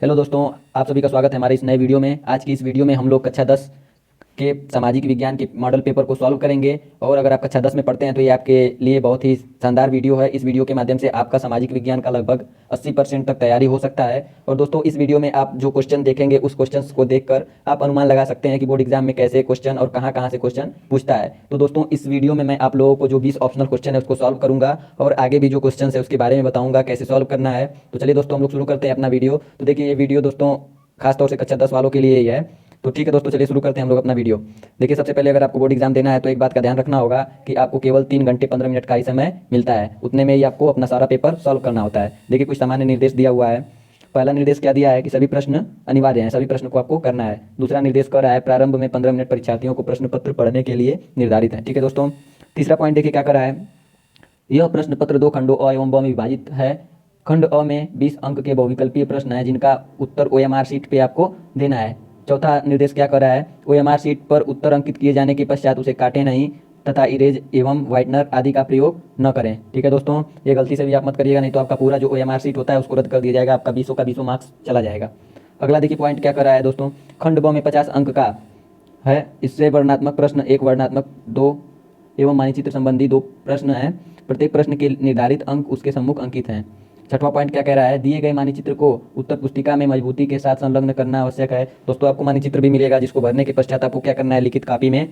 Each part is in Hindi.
हेलो दोस्तों, आप सभी का स्वागत है हमारे इस नए वीडियो में। आज की इस वीडियो में हम लोग कक्षा 10 के सामाजिक विज्ञान के मॉडल पेपर को सॉल्व करेंगे। और अगर आप कक्षा 10 में पढ़ते हैं तो ये आपके लिए बहुत ही शानदार वीडियो है। इस वीडियो के माध्यम से आपका सामाजिक विज्ञान का लगभग 80% तक तैयारी हो सकता है। और दोस्तों, इस वीडियो में आप जो क्वेश्चन देखेंगे उस क्वेश्चन को देखकर आप अनुमान लगा सकते हैं कि बोर्ड एग्जाम में कैसे क्वेश्चन और कहाँ कहाँ से क्वेश्चन पूछता है। तो दोस्तों, इस वीडियो में मैं आप लोगों को जो 20 ऑप्शनल क्वेश्चन है उसको सॉल्व करूंगा और आगे भी जो क्वेश्चन है उसके बारे में बताऊंगा कैसे सॉल्व करना है। तो चलिए दोस्तों, हम लोग शुरू करते हैं अपना वीडियो। तो देखिए, ये वीडियो दोस्तों खासतौर से कक्षा 10 वालों के लिए ही है। तो ठीक है दोस्तों, चलिए शुरू करते हैं हम लोग अपना वीडियो। देखिए, सबसे पहले अगर आपको बोर्ड एग्जाम देना है तो एक बात का ध्यान रखना होगा कि आपको केवल 3 घंटे 15 मिनट का ही समय मिलता है। उतने में ही आपको अपना सारा पेपर सॉल्व करना होता है। देखिए, कुछ सामान्य निर्देश दिया हुआ है। पहला निर्देश क्या दिया है कि सभी प्रश्न अनिवार्य हैं, सभी प्रश्न को आपको करना है। दूसरा निर्देश कह रहा है प्रारंभ में 15 मिनट परीक्षार्थियों को प्रश्न पत्र पढ़ने के लिए निर्धारित है। ठीक है दोस्तों। तीसरा पॉइंट देखिए क्या कर रहा है, यह प्रश्न पत्र 2 खंडों अ एवं ब में विभाजित है। खंड अ में 20 अंक के बहुविकल्पीय प्रश्न हैं जिनका उत्तर ओएमआर शीट पे आपको देना है। चौथा निर्देश क्या कर रहा है, ओएमआर शीट पर उत्तर अंकित किए जाने के पश्चात उसे काटे नहीं तथा इरेज एवं व्हाइटनर आदि का प्रयोग न करें। ठीक है दोस्तों, ये गलती से भी आप मत करिएगा, नहीं तो आपका पूरा जो ओएमआर शीट होता है उसको रद्द कर दिया जाएगा, आपका 20 का 20 मार्क्स चला जाएगा। अगला देखिए पॉइंट क्या कर रहा है दोस्तों, खंड ब में 50 अंक का है। इससे वर्णनात्मक प्रश्न, एक वर्णनात्मक 2 एवं मानचित्र संबंधी 2 प्रश्न हैं। प्रत्येक प्रश्न के निर्धारित अंक उसके सम्मुख अंकित हैं। छठवां पॉइंट क्या कह रहा है, दिए गए मानचित्र को उत्तर पुस्तिका में मजबूती के साथ संलग्न करना आवश्यक है। दोस्तों, आपको मानचित्र भी मिलेगा जिसको भरने के पश्चात आपको क्या करना है, लिखित कॉपी में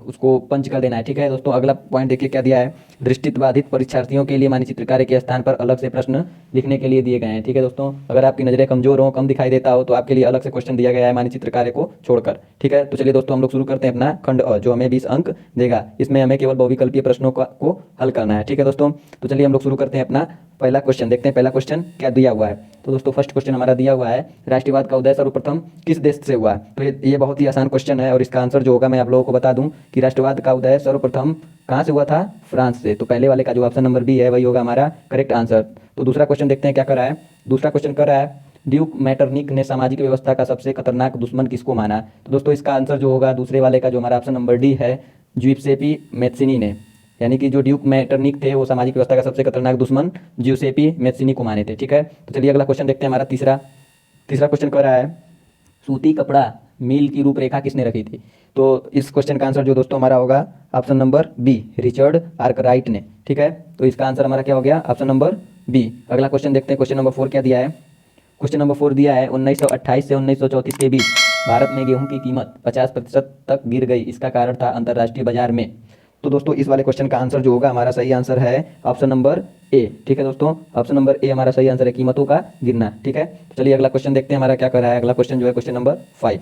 उसको पंच कर देना है। ठीक है दोस्तों। अगला पॉइंट देखिए क्या दिया है, दृष्टिबाधित परीक्षार्थियों के लिए मानचित्र कार्य के स्थान पर अलग से प्रश्न लिखने के लिए दिए गए हैं। ठीक है दोस्तों, अगर आपकी नजरें कमजोर हो, कम दिखाई देता हो तो आपके लिए अलग से क्वेश्चन दिया गया है मानचित्र कार्य को छोड़कर। ठीक है, तो चलिए दोस्तों हम लोग शुरू करते हैं अपना खंड अ, जो हमें 20 अंक देगा। इसमें हमें केवल बहुविकल्पीय प्रश्नों को हल करना है। ठीक है दोस्तों, तो चलिए हम लोग शुरू करते हैं अपना पहला क्वेश्चन। देखते हैं पहला क्वेश्चन क्या दिया हुआ है। तो दोस्तों, फर्स्ट क्वेश्चन हमारा दिया हुआ है, राष्ट्रवाद का उदय सर्वप्रथम किस देश से हुआ। तो ये बहुत ही आसान क्वेश्चन है और इसका आंसर जो होगा मैं आप लोगों को बता दूं कि राष्ट्रवाद का उदय सर्वप्रथम कहाँ से हुआ था, फ्रांस से। तो पहले वाले का जो ऑप्शन नंबर बी है वही होगा हमारा करेक्ट आंसर। तो दूसरा क्वेश्चन देखते हैं क्या कर रहा है। दूसरा क्वेश्चन कर रहा है, ड्यूक मैटरनिक ने सामाजिक व्यवस्था का सबसे खतरनाक दुश्मन किसको माना। तो दोस्तों, इसका आंसर जो होगा दूसरे वाले का जो हमारा ऑप्शन नंबर डी है, ज्यूसेपी मैत्सिनी ने, यानी कि जो ड्यूक मैटरनिक थे वो सामाजिक व्यवस्था का सबसे खतरनाक दुश्मन ज्यूसेपी मैत्सिनी को माने थे। ठीक है, तो चलिए अगला क्वेश्चन देखते हैं हमारा तीसरा क्वेश्चन कर रहा है, सूती कपड़ा मिल की रूपरेखा किसने रखी थी। तो इस क्वेश्चन का आंसर जो दोस्तों हमारा होगा option number B, Richard Arkwright ने। ठीक है, तो इसका आंसर हमारा क्या हो गया, ऑप्शन नंबर बी। अगला क्वेश्चन देखते हैं, क्वेश्चन नंबर 4 क्या दिया है। क्वेश्चन नंबर 4 दिया है, 1928 से 1934 के बीच भारत में गेहूं की कीमत 50% तक गिर गई, इसका कारण था अंतर्राष्ट्रीय बाजार में। तो दोस्तों, इस वाले क्वेश्चन का आंसर जो होगा हमारा सही आंसर है ऑप्शन नंबर ए। ठीक है दोस्तों, ऑप्शन नंबर ए हमारा सही आंसर है, कीमतों का गिरना। ठीक है, तो चलिए अगला क्वेश्चन देखते हैं हमारा क्या कर रहा है। अगला क्वेश्चन जो है क्वेश्चन नंबर 5।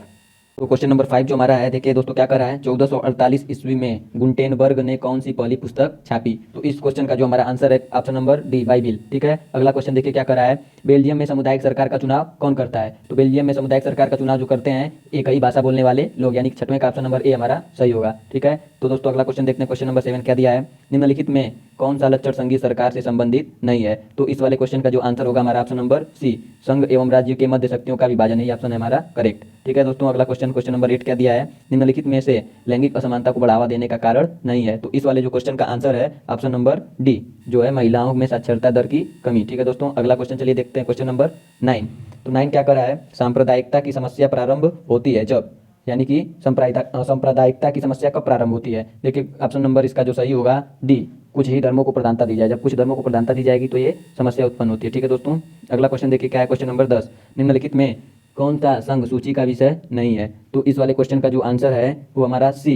तो क्वेश्चन नंबर 5 जो हमारा है, देखिए दोस्तों क्या कर रहा है, 1448 ईस्वी में गुटेनबर्ग ने कौन सी पहली पुस्तक छापी। तो इस क्वेश्चन का जो हमारा आंसर है ऑप्शन नंबर डी, बाइबिल। ठीक है, अगला क्वेश्चन देखिए क्या कर रहा है, बेल्जियम में सामुदायिक सरकार का चुनाव कौन करता है। तो बेल्जियम में सामुदायिक सरकार का चुनाव जो करते हैं एक ही भाषा बोलने वाले लोग, यानी कि छठवें का ऑप्शन नंबर ए हमारा सही होगा। ठीक है, तो दोस्तों अगला क्वेश्चन देखते हैं, क्वेश्चन नंबर 7 क्या दिया है, निम्नलिखित में कौन सा लक्षण संघीय सरकार से संबंधित नहीं है। तो इस वाले क्वेश्चन का जो आंसर होगा हमारा ऑप्शन नंबर सी, संघ एवं राज्य के मध्य शक्तियों का विभाजन, यही ऑप्शन है हमारा करेक्ट। ठीक है दोस्तों, अगला क्वेश्चन क्वेश्चन नंबर 8 क्या दिया है, निम्नलिखित में से लैंगिक असमानता को बढ़ावा देने का कारण नहीं है। तो इस वाले जो क्वेश्चन का आंसर है ऑप्शन नंबर डी, जो है महिलाओं में साक्षरता दर की कमी। ठीक है दोस्तों, अगला क्वेश्चन चलिए देखते हैं, क्वेश्चन नंबर 9। तो 9 क्या कर रहा है, सांप्रदायिकता की समस्या प्रारंभ होती है जब, यानी कि सांप्रदायिकता की समस्या कब प्रारंभ होती है। देखिए ऑप्शन नंबर इसका जो सही होगा डी, कुछ ही धर्मों को प्रधानता दी जाए, जब कुछ धर्मों को प्रधानता दी जाएगी तो ये समस्या उत्पन्न होती है। ठीक है दोस्तों, अगला क्वेश्चन देखिए क्या है, क्वेश्चन नंबर 10, निम्नलिखित में कौन सा संघ सूची का विषय नहीं है। तो इस वाले क्वेश्चन का जो आंसर है वो हमारा सी,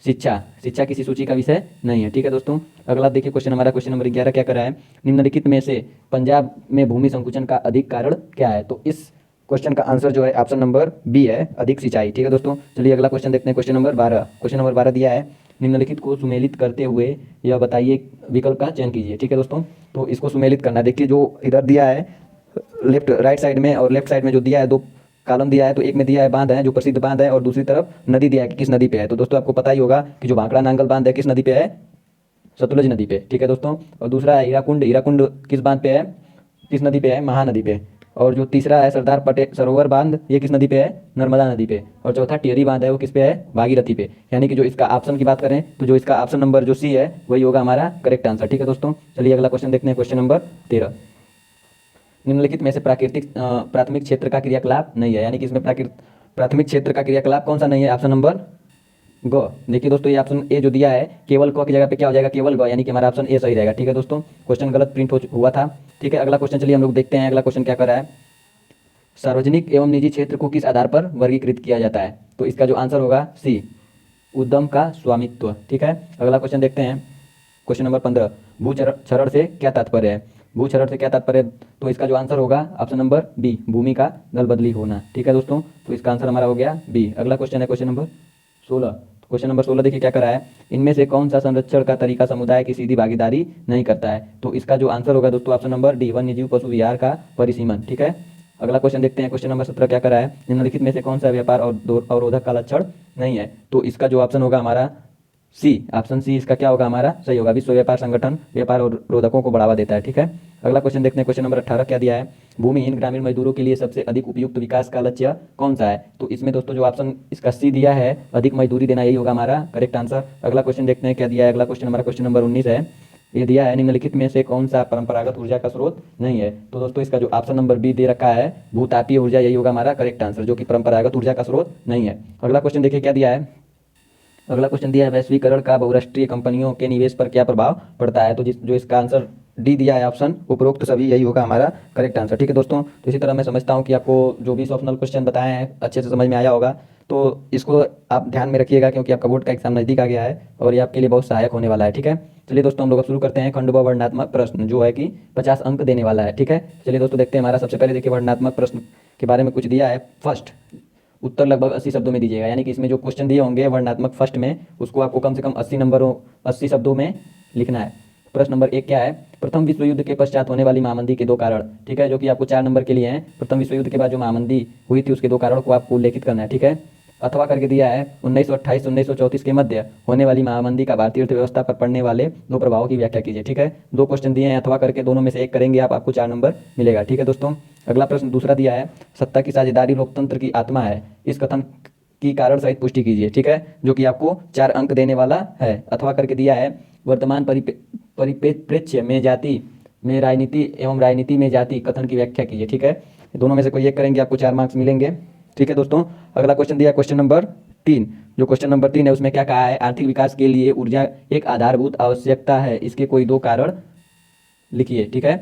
शिक्षा किसी सूची का विषय नहीं है। ठीक है दोस्तों, अगला देखिए क्वेश्चन हमारा क्वेश्चन नंबर 11 क्या कर रहा है, निम्नलिखित में से पंजाब में भूमि संकुचन का अधिक कारण क्या है। तो इस क्वेश्चन का आंसर जो है ऑप्शन नंबर बी है, अधिक सिंचाई। ठीक है दोस्तों, चलिए अगला क्वेश्चन देखते हैं, क्वेश्चन नंबर 12। क्वेश्चन नंबर 12 दिया है, निम्नलिखित को सुमेलित करते हुए यह बताइए विकल्प का चयन कीजिए। ठीक है दोस्तों, तो इसको सुमेलित करना, देखिए जो इधर दिया है लेफ्ट राइट साइड में और लेफ्ट साइड में जो दिया है 2 कॉलम दिया है, तो एक में दिया है बांध है, जो प्रसिद्ध बांध है, और दूसरी तरफ नदी दिया है कि किस नदी पे है। तो दोस्तों आपको पता ही होगा कि जो भांकड़ा नांगल बांध है किस नदी पे है, सतलुज नदी पे। ठीक है दोस्तों, और दूसरा है हीराकुंड किस बांध पे है, किस नदी पे है, महानदी पे। और जो तीसरा है सरदार पटेल सरोवर बांध, ये किस नदी पे है, नर्मदा नदी पे। और चौथा टिहरी बांध है वो किस पे है, भागीरथी पे। यानी कि जो इसका ऑप्शन की बात करें तो जो इसका ऑप्शन नंबर जो सी है वही होगा हमारा करेक्ट आंसर। ठीक है दोस्तों, चलिए अगला क्वेश्चन देखते हैं, क्वेश्चन नंबर 13। निम्नलिखित में से प्राथमिक क्षेत्र का क्रियाकलाप नहीं है, यानी कि इसमें प्राथमिक क्षेत्र का क्रियाकलाप कौन सा नहीं है? ऑप्शन नंबर ग। देखिए दोस्तों, ये ऑप्शन ए जो दिया है केवल क की जगह पे क्या हो जाएगा? केवल ग, यानी कि हमारा ऑप्शन ए सही रहेगा। ठीक है दोस्तों, क्वेश्चन गलत प्रिंट हुआ था। ठीक है, अगला क्वेश्चन चलिए हम लोग देखते हैं अगला क्वेश्चन क्या कर रहा है। सार्वजनिक एवं निजी क्षेत्र को किस आधार पर वर्गीकृत किया जाता है? तो इसका जो आंसर होगा सी, उद्यम का स्वामित्व। ठीक है, अगला क्वेश्चन देखते हैं। क्वेश्चन नंबर 15, भूक्षरण से क्या तात्पर्य है? भूक्षरण से क्या तात्पर्य है? तो इसका जो आंसर होगा ऑप्शन नंबर बी, भूमि का दल बदली होना। ठीक है दोस्तों, तो इसका आंसर हमारा हो गया बी। अगला क्वेश्चन है क्वेश्चन नंबर 16। क्वेश्चन नंबर 16 देखिए क्या करा है। इनमें से कौन सा संरक्षण का तरीका समुदाय की सीधी भागीदारी नहीं करता है? तो इसका जो आंसर होगा दोस्तों ऑप्शन नंबर डी, वन्यजीव पशु विहार का परिसीमन। ठीक है, अगला क्वेश्चन देखते हैं। क्वेश्चन नंबर 17 क्या करा है। निम्नलिखित में से कौन सा व्यापार और अवरोधक का लक्षण नहीं है? तो इसका जो ऑप्शन होगा हमारा सी, ऑप्शन सी इसका क्या होगा हमारा सही होगा। विश्व व्यापार संगठन व्यापार और रोधकों को बढ़ावा देता है। ठीक है, अगला क्वेश्चन देखते हैं। क्वेश्चन नंबर 18 क्या दिया है। भूमिहीन ग्रामीण मजदूरों के लिए सबसे अधिक उपयुक्त विकास का लक्ष्य कौन सा है? तो इसमें दोस्तों जो ऑप्शन इसका सी दिया है, अधिक मजदूरी देना, यही होगा हमारा करेक्ट आंसर। अगला क्वेश्चन देखते हैं क्या दिया है। अगला क्वेश्चन हमारा क्वेश्चन नंबर 19 है। ये दिया है निम्नलिखित में से कौन सा परंपरागत ऊर्जा का स्रोत नहीं है? तो दोस्तों इसका जो ऑप्शन नंबर बी दे रखा है, भूतापीय ऊर्जा, यही होगा हमारा करेक्ट आंसर, जो कि परंपरागत ऊर्जा का स्रोत नहीं है। अगला क्वेश्चन देखिए क्या दिया है। अगला क्वेश्चन दिया है वैश्वीकरण का बहुराष्ट्रीय कंपनियों के निवेश पर क्या प्रभाव पड़ता है? तो जो इसका आंसर डी दिया है ऑप्शन उपरोक्त सभी, यही होगा हमारा करेक्ट आंसर। ठीक है दोस्तों, तो इसी तरह मैं समझता हूँ कि आपको जो भी ऑप्शनल क्वेश्चन बताए हैं अच्छे से समझ में आया होगा। तो इसको आप ध्यान में रखिएगा क्योंकि आपका बोर्ड का एग्जाम नज़दीक आ गया है और ये आपके लिए बहुत सहायक होने वाला है। ठीक है, चलिए दोस्तों हम लोग अब शुरू करते हैं। खंड व वर्णनात्मक प्रश्न जो है कि 50 अंक देने वाला है। ठीक है, चलिए दोस्तों देखते हैं। हमारा सबसे पहले देखिए वर्णनात्मक प्रश्न के बारे में कुछ दिया है। फर्स्ट उत्तर लगभग 80 शब्दों में दीजिएगा, यानी कि इसमें जो क्वेश्चन दिए होंगे वर्णनात्मक फर्स्ट में, उसको आपको कम से कम 80 शब्दों में लिखना है। प्रश्न नंबर 1 क्या है। प्रथम विश्व युद्ध के पश्चात होने वाली महामंदी के 2 कारण। ठीक है, जो कि आपको 4 नंबर के लिए हैं। प्रथम विश्व युद्ध के बाद जो महामंदी हुई थी उसके 2 कारणों को आपको उल्लेखित करना है। ठीक है, अथवा करके दिया है 1928 1934 के मध्य होने वाली महामंदी का भारतीय अर्थव्यवस्था पर पड़ने वाले 2 प्रभावों की व्याख्या कीजिए। ठीक है, 2 क्वेश्चन दिए हैं अथवा करके, दोनों में से एक करेंगे आप, आपको 4 नंबर मिलेगा। ठीक है दोस्तों, अगला प्रश्न दूसरा दिया है। सत्ता की साझेदारी लोकतंत्र की आत्मा है, इस कथन की कारण सहित पुष्टि कीजिए। ठीक है, जो कि आपको 4 अंक देने वाला है। अथवा करके दिया है वर्तमान परिप्रेक्ष्य में जाति में राजनीति एवं राजनीति में जाति कथन की व्याख्या कीजिए। ठीक है, दोनों में से कोई एक करेंगे, आपको 4 मार्क्स मिलेंगे। ठीक है दोस्तों, अगला क्वेश्चन दिया क्वेश्चन नंबर 3। जो क्वेश्चन नंबर 3 है उसमें क्या कहा है। आर्थिक विकास के लिए ऊर्जा एक आधारभूत आवश्यकता है, इसके कोई 2 कारण लिखिए। ठीक है,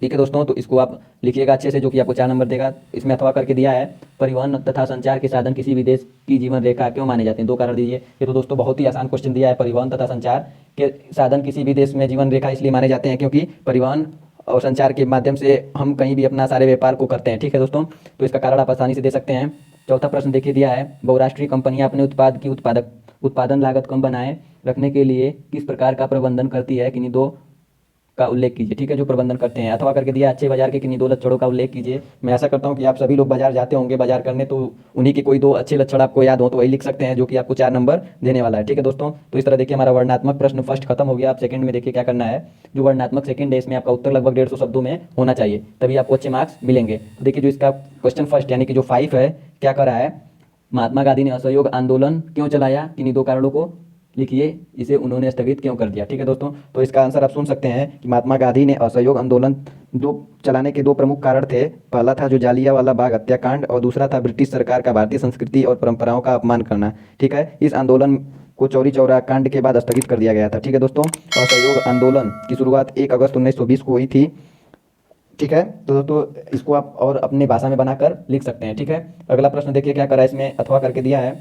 ठीक है दोस्तों, तो इसको आप लिखिएगा अच्छे से, जो कि आपको 4 नंबर देगा। इसमें अथवा करके दिया है परिवहन तथा संचार के साधन किसी भी देश की जीवन रेखा क्यों माने जाते हैं? 2 कारण दीजिए। ये तो दोस्तों बहुत ही आसान क्वेश्चन दिया है। परिवहन तथा संचार के साधन किसी भी देश में जीवन रेखा इसलिए माने जाते हैं क्योंकि परिवहन और संचार के माध्यम से हम कहीं भी अपना सारे व्यापार को करते हैं। ठीक है दोस्तों, तो इसका कारण आप आसानी से दे सकते हैं। चौथा प्रश्न देखिए दिया है बहुराष्ट्रीय कंपनियां अपने उत्पाद की उत्पादन लागत कम बनाए रखने के लिए किस प्रकार का प्रबंधन करती है? किन्हीं 2 का उल्लेख कीजिए। ठीक है, जो प्रबंधन करते हैं। अथवा करके दिया अच्छे बाजार के किन्हीं 2 लक्षणों का उल्लेख कीजिए। मैं ऐसा करता हूं कि आप सभी लोग बाजार जाते होंगे बाजार करने, तो उन्हीं के कोई 2 अच्छे लक्षण आपको याद हो तो वही लिख सकते हैं, जो कि आपको 4 नंबर देने वाला है। ठीक है दोस्तों, तो इस तरह देखिए हमारा वर्णनात्मक प्रश्न फर्स्ट खत्म हो गया। आप सेकंड में देखिए क्या करना है। जो वर्णनात्मक सेकंड है इसमें आपका उत्तर लगभग 150 शब्दों में होना चाहिए, तभी आपको अच्छे मार्क्स मिलेंगे। तो देखिए जो इसका क्वेश्चन फर्स्ट यानी कि जो 5 है, क्या कर रहा है। महात्मा गांधी ने असहयोग आंदोलन क्यों चलाया? किन्हीं 2 कारणों को लिखिए। इसे उन्होंने स्थगित क्यों कर दिया? ठीक है दोस्तों, तो इसका आंसर आप सुन सकते हैं कि महात्मा गांधी ने असहयोग आंदोलन चलाने के 2 प्रमुख कारण थे। पहला था जो जालियांवाला बाग हत्याकांड और दूसरा था ब्रिटिश सरकार का भारतीय संस्कृति और परंपराओं का अपमान करना। ठीक है, इस आंदोलन को चौरी चौरा कांड के बाद स्थगित कर दिया गया था। ठीक है दोस्तों, असहयोग आंदोलन की शुरुआत 1 अगस्त 1920 को हुई थी। ठीक है, तो दोस्तों इसको आप और अपनी भाषा में बनाकर लिख सकते हैं। ठीक है, अगला प्रश्न देखिए क्या करा है। इसमें अथवा करके दिया है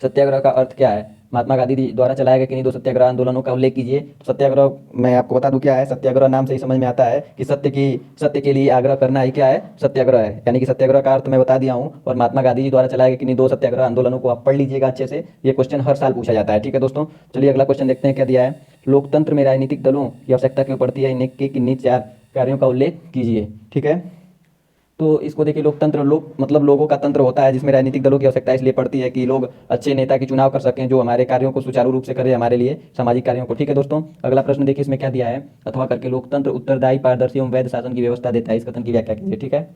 सत्याग्रह का अर्थ क्या है। महात्मा गांधी द्वारा चलाए गए किन्हीं 2 सत्याग्रह आंदोलनों का उल्लेख कीजिए। तो सत्याग्रह मैं आपको बता दूं क्या है। सत्याग्रह नाम से ही समझ में आता है कि सत्य के लिए आग्रह करना ही क्या है, सत्याग्रह है। यानी कि सत्याग्रह का अर्थ मैं बता दिया हूं। और महात्मा गांधी जी द्वारा चलाए गए किन्हीं 2 सत्याग्रह आंदोलनों को आप पढ़ लीजिएगा अच्छे से। ये क्वेश्चन हर साल पूछा जाता है। ठीक है दोस्तों, चलिए अगला क्वेश्चन देखते हैं क्या दिया है। लोकतंत्र में राजनीतिक दलों की आवश्यकता क्यों पड़ती है? इन्हें किन्हीं 4 कार्यों का उल्लेख कीजिए। ठीक है, तो इसको देखिए लोकतंत्र मतलब लोगों का तंत्र होता है जिसमें राजनीतिक दलों की आवश्यकता इसलिए पड़ती है कि लोग अच्छे नेता की चुनाव कर सकें जो हमारे कार्यों को सुचारू रूप से करे, हमारे लिए सामाजिक कार्यों को। ठीक है दोस्तों, अगला प्रश्न देखिए इसमें क्या दिया है। अथवा करके लोकतंत्र उत्तरदायी पारदर्शी एवं वैध शासन की व्यवस्था देता है, इस कथन की व्याख्या कीजिए। ठीक है,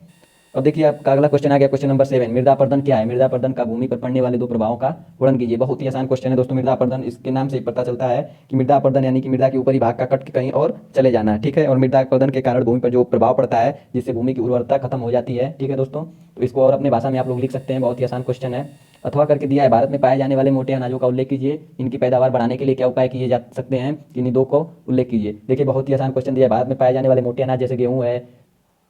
अब देखिए आपका अगला क्वेश्चन आ गया, क्वेश्चन नंबर 7। मृदा अपरदन क्या है? मृदा अपरदन का भूमि पर पड़ने वाले दो प्रभावों का वर्णन कीजिए। बहुत ही आसान क्वेश्चन है दोस्तों। मृदा अपरदन, इसके नाम से पता चलता है कि मृदा अपरदन यानी कि मृदा के ऊपरी भाग का कट के कहीं और चले जाना, ठीक है। और मृदा अपरदन के कारण भूमि पर जो प्रभाव पड़ता है जिससे भूमि की उर्वरता खत्म हो जाती है, ठीक है दोस्तों। तो इसको और अपने भाषा में आप लोग लिख सकते हैं, बहुत ही आसान क्वेश्चन है। अथवा करके दिया है, भारत में पाए जाने वाले मोटे अनाजों का उल्लेख कीजिए, इनकी पैदावार बढ़ाने के लिए क्या उपाय किए जा सकते हैं, इन्हीं दो को उल्लेख कीजिए। देखिए बहुत ही आसान क्वेश्चन दिया है, भारत में पाए जाने वाले मोटे अनाज जैसे गेहूँ है,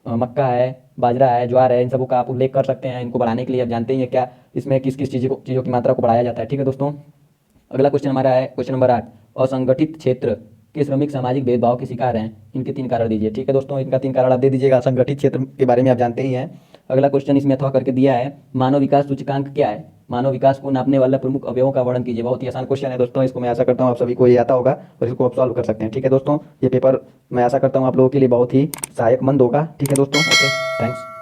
मक्का है, बाजरा है, ज्वार है, इन सबों का आप उल्लेख कर सकते हैं। इनको बढ़ाने के लिए आप जानते ही हैं क्या इसमें किस किस चीज़ों की मात्रा को बढ़ाया जाता है, ठीक है दोस्तों। अगला क्वेश्चन हमारा है क्वेश्चन नंबर 8। असंगठित क्षेत्र के श्रमिक सामाजिक भेदभाव के शिकार हैं, इनके 3 कारण दीजिए, ठीक है दोस्तों। इनका 3 कारण आप दे दीजिएगा। असंगठित क्षेत्र के बारे में आप जानते ही हैं। अगला क्वेश्चन इसमें अथवा करके दिया है, मानव विकास सूचकांक क्या है? मानव विकास को नापने वाला प्रमुख अवयवों का वर्णन कीजिए। बहुत ही आसान क्वेश्चन है दोस्तों, इसको मैं आशा करता हूँ आप सभी को ये आता होगा और इसको आप सॉल्व कर सकते हैं, ठीक है दोस्तों। ये पेपर मैं आशा करता हूँ आप लोगों के लिए बहुत ही सहायकमंद होगा, ठीक है दोस्तों। Okay, thanks.